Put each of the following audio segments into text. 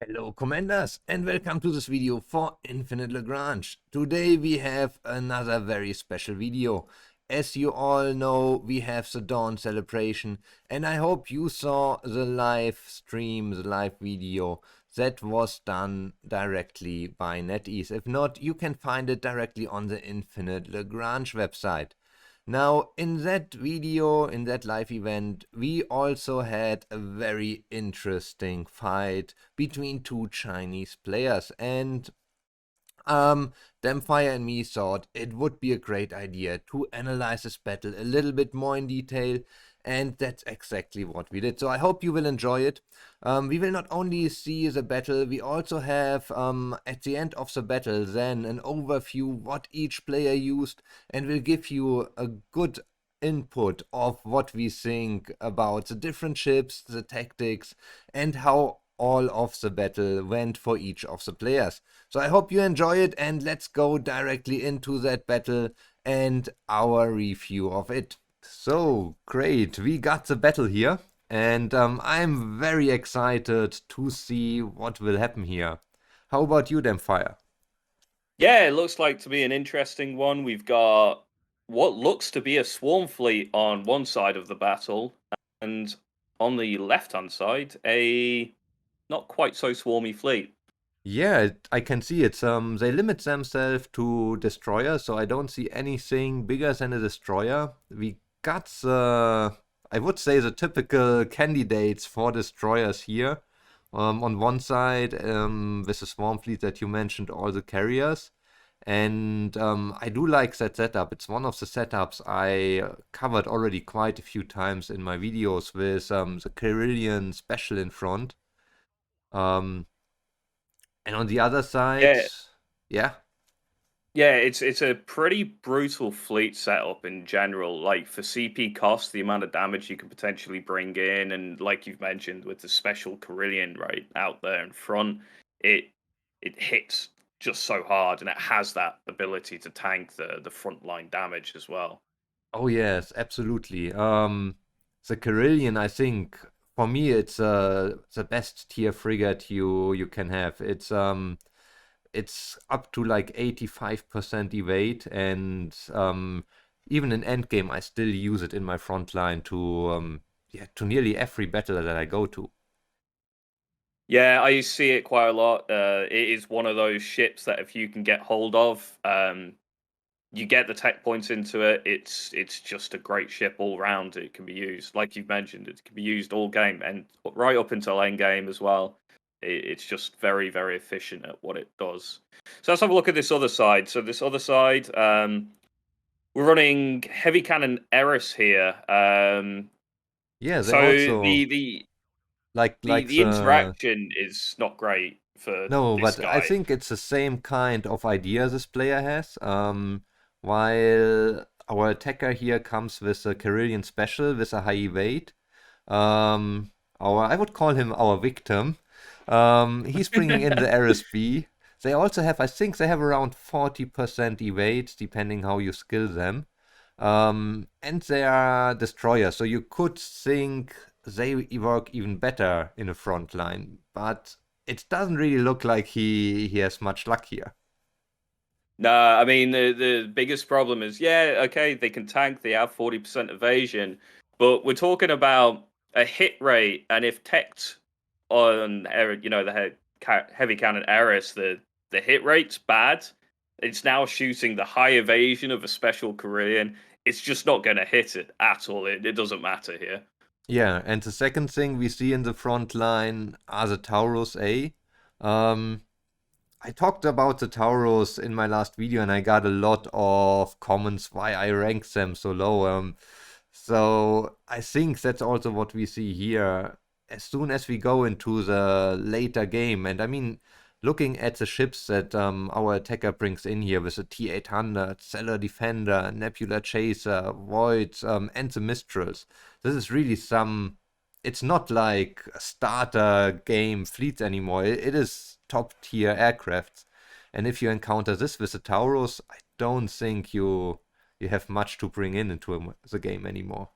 Hello Commanders and welcome to this video for Infinite Lagrange. Today we have another very special video. As you all know, we have the Dawn celebration and I hope you saw the live stream, the live video that was done directly by NetEase. If not, you can find it directly on the Infinite Lagrange website. Now, in that video, in that live event, we also had a very interesting fight between two Chinese players. And Damphyre and me thought it would be a great idea to analyze this battle a little bit more in detail, and that's exactly what we did. So I hope you will enjoy it. We will not only see the battle, we also have at the end of the battle then an overview what each player used, and will give you a good input of what we think about the different ships, the tactics, and how all of the battle went for each of the players. So I hope you enjoy it, and let's go directly into that battle and our review of it. So great, we got the battle here, and I'm very excited to see what will happen here. How about you, Damphyre? Yeah, it looks like to be an interesting one. We've got what looks to be a swarm fleet on one side of the battle, and on the left-hand side, a not quite so swarmy fleet. Yeah, I can see it. They limit themselves to destroyers, so I don't see anything bigger than a destroyer. We got I would say the typical candidates for destroyers here. On one side, with the swarm fleet that you mentioned, all the carriers. And I do like that setup. It's one of the setups I covered already quite a few times in my videos with the Carillion special in front. Um, and on the other side, Yeah, yeah, yeah, it's a pretty brutal fleet setup in general. Like for CP cost, the amount of damage you can potentially bring in, and like you've mentioned with the special Carillion right out there in front, it it hits just so hard, and it has that ability to tank the frontline damage as well. oh yes, absolutely. The Carillion, I think, for me, it's the best tier frigate you can have. It's up to like 85% evade, and even in endgame, I still use it in my front line to yeah, to nearly every battle that I go to. Yeah, I see it quite a lot. It is one of those ships that if you can get hold of, you get the tech points into it. It's just a great ship all round. It can be used, like you've mentioned, it can be used all game and right up until end game as well. It's just very efficient at what it does. So let's have a look at this other side. So this other side, we're running heavy cannon Eris here. Yeah, they So also like the the interaction is not great for no, this but I guy. think it's the same kind of idea this player has. While our attacker here comes with a Carillion special with a high evade. Our I would call him our victim. He's bringing in the RSB. They also have, I think, they have around 40% evade, depending how you skill them. And they are destroyers, so you could think they work even better in a front line, but it doesn't really look like he has much luck here. Nah, I mean the biggest problem is yeah, okay, they can tank, they have 40% evasion, but we're talking about a hit rate, and if teched on the heavy cannon Eris, the hit rate's bad. It's now shooting the high evasion of a special Korean. It's just not going to hit it at all. It doesn't matter here. Yeah, and the second thing we see in the front line are the Taurus A. Um, I talked about the Tauros in my last video and I got a lot of comments why I rank them so low. So I think that's also what we see here. As soon as we go into the later game, and I mean, looking at the ships that our attacker brings in here with the T-800, Stellar Defender, Nebula Chaser, Void, and the Mistrals, this is really some. It's not like starter game fleets anymore. It is top tier aircrafts. And if you encounter this with the Taurus, I don't think you have much to bring in into the game anymore.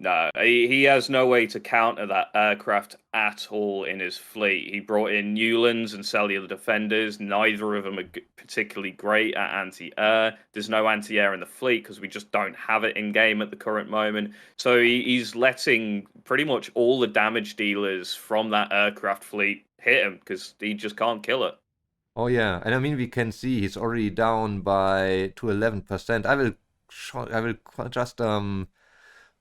No, he has no way to counter that aircraft at all in his fleet. He brought in Newlands and cellular defenders. Neither of them are particularly great at anti-air. There's no anti-air in the fleet because we just don't have it in game at the current moment. So he's letting pretty much all the damage dealers from that aircraft fleet hit him because he just can't kill it. Oh yeah, and I mean we can see he's already down by to 11%. Just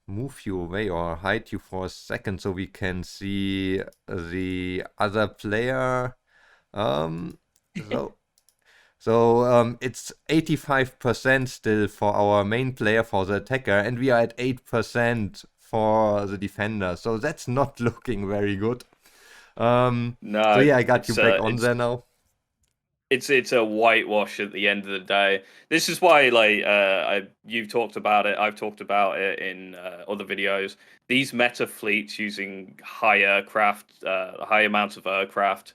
move you away or hide you for a second so we can see the other player. Um, so it's 85% still for our main player for the attacker, and we are at 8% for the defender. So that's not looking very good. So No, yeah, I got you back on there now. it's a whitewash at the end of the day. This is why, like, you've talked about it. I've talked about it in other videos. These meta fleets using high amounts of aircraft.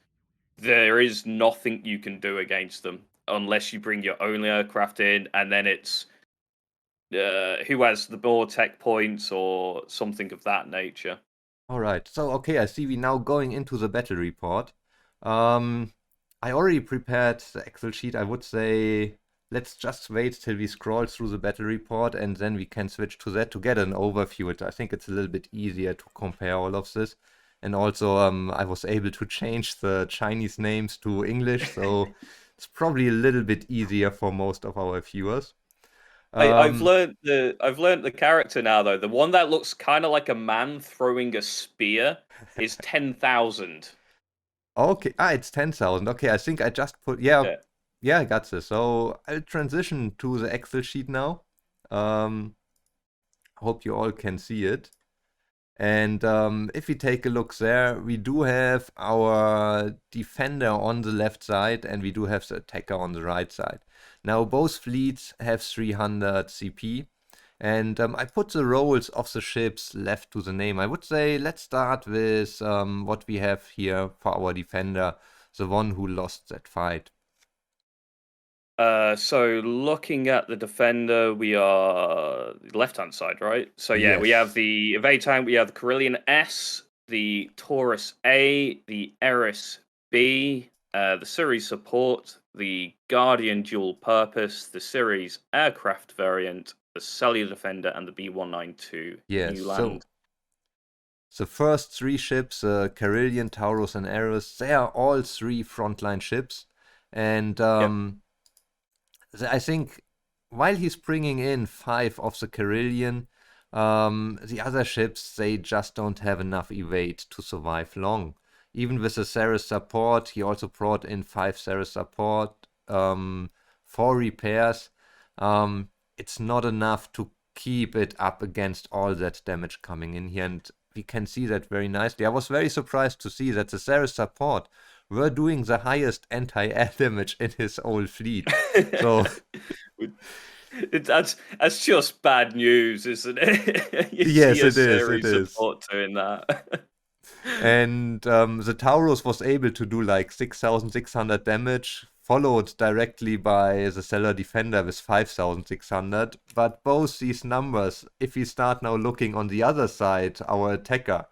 There is nothing you can do against them unless you bring your own aircraft in, and then it's who has the more tech points or something of that nature. All right. So, okay, I see we now going into the battle report. Um, I already prepared the Excel sheet. I would say let's just wait till we scroll through the battle report and then we can switch to that to get an overview. I think it's a little bit easier to compare all of this. And also, I was able to change the Chinese names to English, so it's probably a little bit easier for most of our viewers. I've Um, learned the character now though. The one that looks kind of like a man throwing a spear is 10,000. Okay, it's 10,000. Okay, I think I just put, yeah, Yeah. yeah, I got this. So I'll transition to the Excel sheet now. Um, Hope you all can see it. And if we take a look there, we do have our defender on the left side and we do have the attacker on the right side. Now both fleets have 300 CP. And I put the roles of the ships left to the name. I would say let's start with what we have here for our defender, the one who lost that fight. So looking at the defender, we are left hand side, right? So yeah, we have Yes. the evade tank, we have the Carillion S, the Taurus A, the Eris B, the series support, the Guardian dual purpose, the series aircraft variant, the cellular defender, and the B192 Yes. new So land. the first three ships, Carillion, Taurus, and Eris, they are all three frontline ships. And Yep. I think while he's bringing in five of the Carillion, the other ships, they just don't have enough evade to survive long. Even with the Ceres support, he also brought in five Ceres support, four repairs. It's not enough to keep it up against all that damage coming in here, and we can see that very nicely. I was very surprised to see that the Ceres support were doing the highest anti-air damage in his whole fleet. So That's just bad news, isn't it? You see yes, a it is. It series is. support doing that. And the Taurus was able to do like 6,600 damage, followed directly by the Stellar Defender with 5,600. But both these numbers, if we start now looking on the other side, our attacker,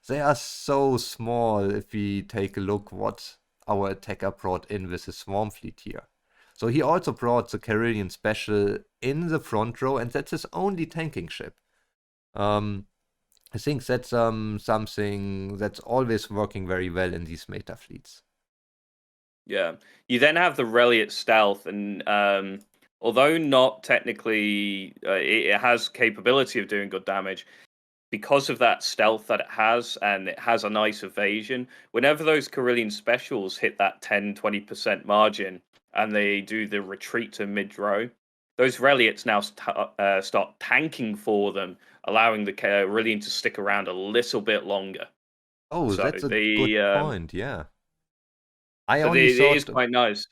they are so small if we take a look what our attacker brought in with his Swarm Fleet here. So he also brought the Carillion Special in the front row, and that's his only tanking ship. Um, I think that's something that's always working very well in these meta fleets. Yeah. You then have the Reliant Stealth, and although not technically, it has capability of doing good damage because of that stealth that it has, and it has a nice evasion. Whenever those Carillion specials hit that 10-20% margin and they do the retreat to mid row, those Reliants now start tanking for them, allowing the Carillion to stick around a little bit longer. Oh, So that's a good point. Yeah, I only it is thought quite nice.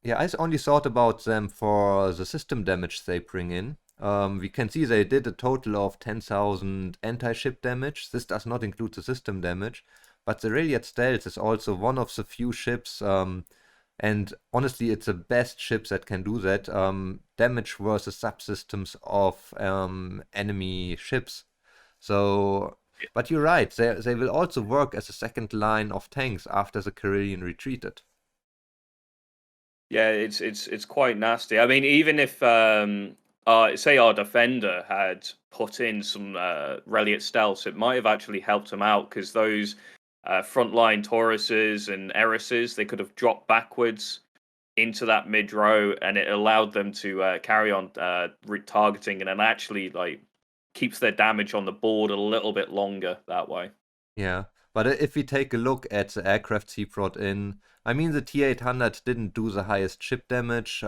Yeah, I only thought about them for the system damage they bring in. We can see they did a total of 10,000 anti-ship damage. This does not include the system damage, but the Rayliat Stealth is also one of the few ships, and honestly, it's the best ships that can do that. Damage versus subsystems of enemy ships. So, but you're right, they will also work as a second line of tanks after the Carillion retreated. Yeah, it's quite nasty. I mean, even if say our defender had put in some Reliant stealths, it might have actually helped him out because those frontline Tauruses and Eris's, they could have dropped backwards into that mid row, and it allowed them to carry on targeting, and it actually like keeps their damage on the board a little bit longer that way. Yeah, but if we take a look at the aircraft he brought in, I mean, the T-800 didn't do the highest ship damage,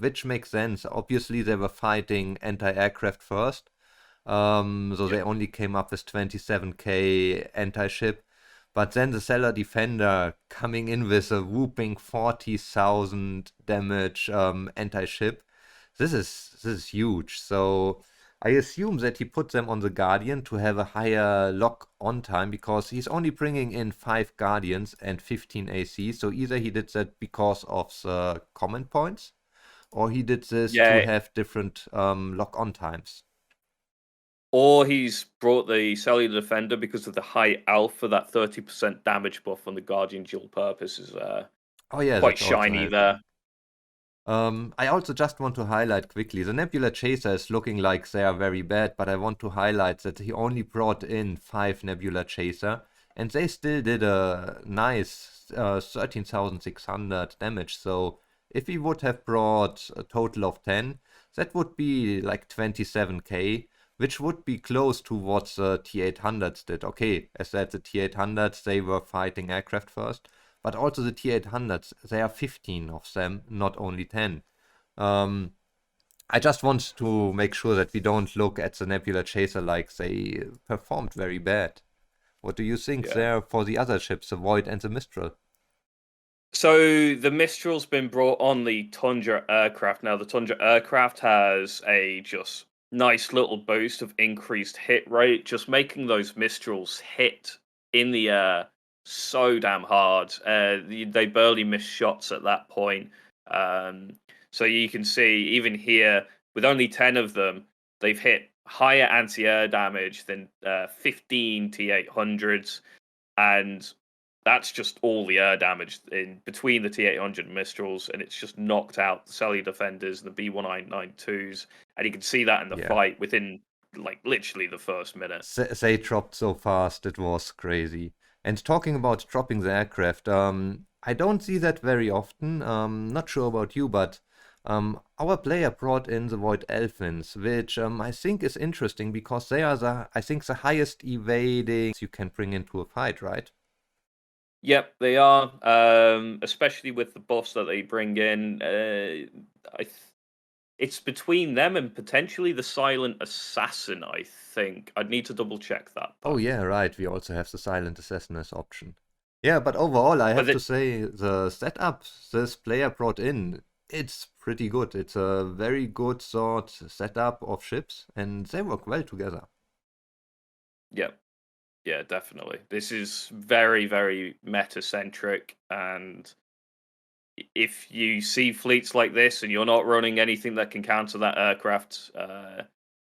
which makes sense. Obviously, they were fighting anti-aircraft first, so Yeah. they only came up with 27k anti-ship. But then the Cellar Defender coming in with a whooping 40,000 damage anti-ship. This is huge. So I assume that he put them on the Guardian to have a higher lock on time because he's only bringing in 5 Guardians and 15 AC. So either he did that because of the command points, or he did this to Yeah, have different lock on times. or he's brought the Cellular Defender because of the high alpha, that 30% damage buff on the Guardian dual purpose is Oh yeah, quite that's also shiny helping. there. I also just want to highlight quickly, the Nebula Chaser is looking like they are very bad, but I want to highlight that he only brought in 5 Nebula Chaser, and they still did a nice 13,600 damage, so if he would have brought a total of 10, that would be like 27k, which would be close to what the T-800s did. Okay, as said, the T-800s, they were fighting aircraft first, but also the T-800s, there are 15 of them, not only 10. Um, I just want to make sure that we don't look at the Nebula Chaser like they performed very bad. What do you think Yeah. there for the other ships, the Void and the Mistral? So the Mistral's been brought on the Tundra aircraft. Now the Tundra aircraft has a just nice little boost of increased hit rate, just making those Mistrals hit in the air so damn hard. They barely miss shots at that point. So you can see even here with only 10 of them, they've hit higher anti-air damage than 15 T-800s, and that's just all the air damage in between the T-800 and Mistrals, and it's just knocked out the Cellular Defenders and the B-1992s, and you can see that in the Yeah, fight within like literally the first minute. they dropped so fast, it was crazy. And talking about dropping the aircraft, I don't see that very often. Not sure about you, but our player brought in the Void Elfins, which I think is interesting because they are I think, the highest evading you can bring into a fight, right? Yep, they are, especially with the buffs that they bring in. It's between them and potentially the Silent Assassin. I think I'd need to double check that Oh though. yeah, right. We also have the Silent Assassin as option. Yeah, but overall, I But have to the, say the setup this player brought in, it's pretty good. It's a very good sort setup of ships, and they work well together. yeah, yeah, definitely. This is very, very meta centric, and if you see fleets like this and you're not running anything that can counter that aircraft,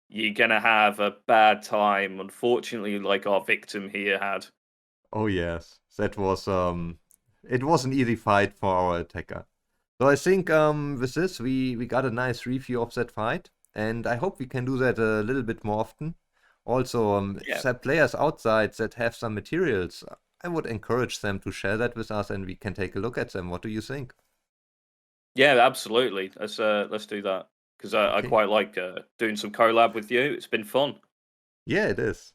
you're gonna have a bad time. Unfortunately, like our victim here had. Oh yes, that was it was an easy fight for our attacker. So I think with this we got a nice review of that fight, and I hope we can do that a little bit more often. Also, if Yeah, there are players outside that have some materials, I would encourage them to share that with us, and we can take a look at them. What do you think? yeah, absolutely. Let's do that because I Okay. quite like doing some collab with you. It's been fun. Yeah, it is.